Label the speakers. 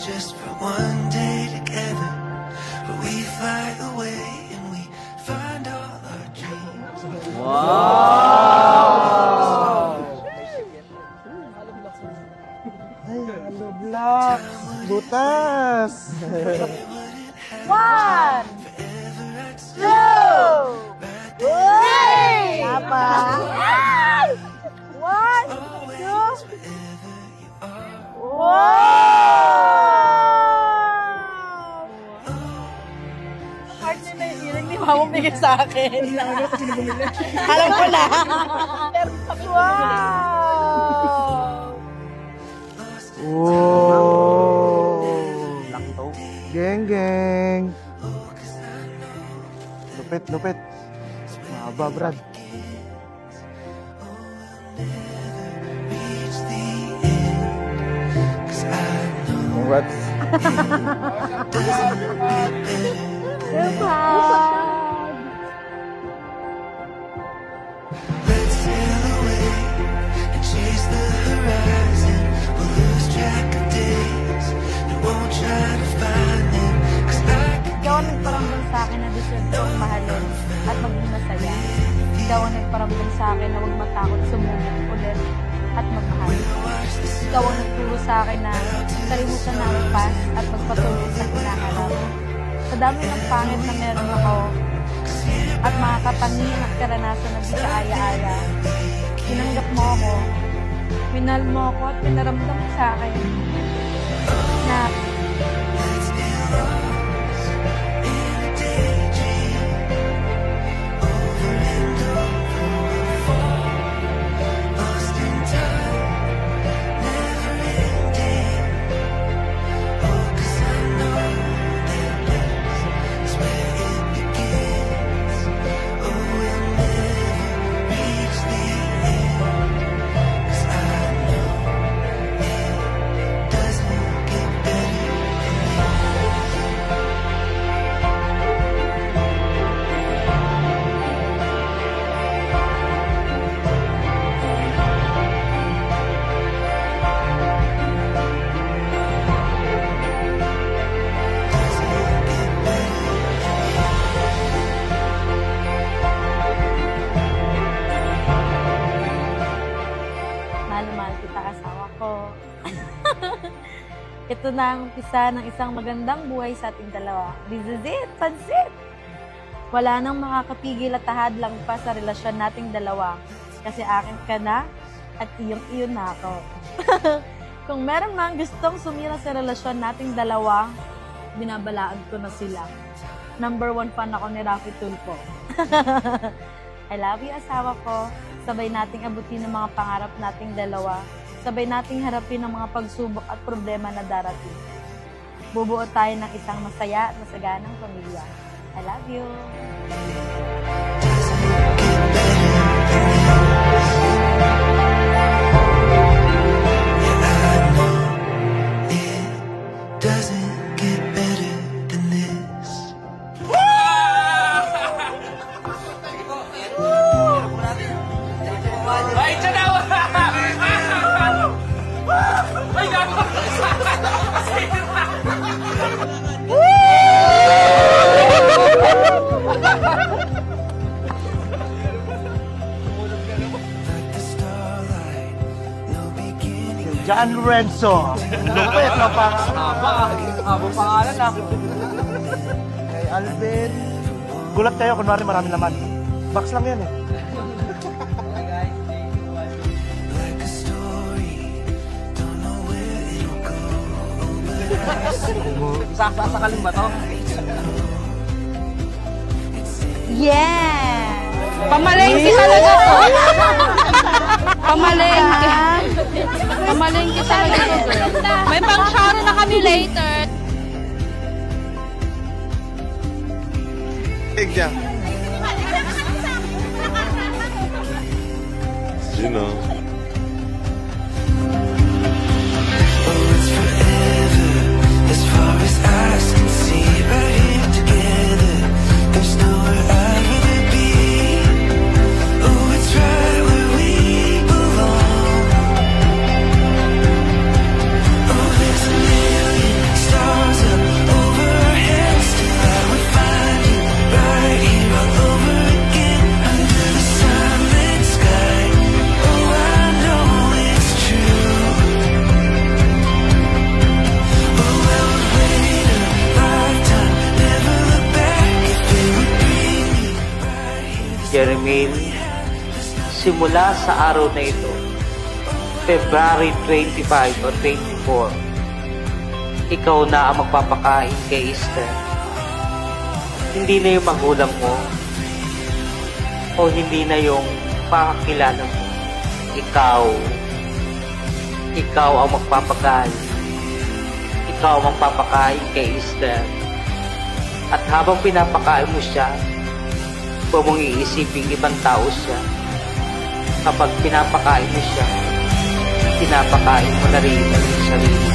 Speaker 1: just for one day together, where we fly away and we find all our dreams.
Speaker 2: Wow! Ay, hello, Blocks! Butas!
Speaker 3: 1, 2, 3! Apa? 1, 2, wow! Heart niya na yung ni Mama bigay sa akin. Alam ko na. Wow!
Speaker 2: Oh! Geng, geng! Lupit, lupit. Mahaba, Brad. Congrats.
Speaker 1: Let's sail away and chase the horizon. We'll lose track of days and won't try to find them. 'Cause I
Speaker 3: Ikaw ang nagparamdam sa akin na deserve kong mahalin at maging masaya. Ikaw ang nagparamdam sa akin na huwag matakot sumubok ulit at magmahal. Ikaw ang nagturo sa akin na kalimutan na ang past at magpatuloy sa hinaharap. Sa dami ng pangit na meron ako at mga katangian at karanasan na di kaaya-aya, tinanggap mo ako, minahal mo ako at pinaramdam mo sa akin na mahal kita asawa ko. Ito na ang umpisa ng isang magandang buhay sa ating dalawa. This is it, pansit! Wala nang makakapigil at tahadlang pa sa relasyon nating dalawa. Kasi akin ka na at iyong-iyo na ako. Kung meron mang gustong sumira sa relasyon nating dalawa, binabalaan ko na sila. Number 1 fan ako ni Rafi Tulfo. I love you, asawa ko. Sabay nating abutin ang mga pangarap nating dalawa. Sabay nating harapin ang mga pagsubok at problema na darating. Bubuo tayo ng isang masaya at masaganang pamilya. I love you.
Speaker 1: doesn't get better than this.
Speaker 4: Ay, tanawa! Ay, gago!
Speaker 2: John Lorenzo. Lupit na
Speaker 4: Habang pangalan na.
Speaker 2: Kay Alvin. Gulat kayo, kunwari maraming laman. Box lang yan eh.
Speaker 4: Sasakalin ba to?
Speaker 3: Yeah!
Speaker 5: Pamalengke talaga to. Pamalengke. Pamalengke talaga to. May pang-sharo na kami later.
Speaker 2: Tignan.
Speaker 6: You know.
Speaker 1: As far as eyes can see, right here together, there's nowhere I'd rather be. Oh, it's right where we belong. Oh, there's a million
Speaker 6: simula sa araw na ito, February 25 o 24, ikaw na ang magpapakain kay Esther. Hindi na yung magulang mo o hindi na yung pakakilala mo. Ikaw ang magpapakain. Ikaw ang magpapakain kay Esther. At habang pinapakain mo siya, huwag mong iisipin ibang tao siya. Kapag pinapakain mo siya, pinapakain mo na rin ang iyong sarili.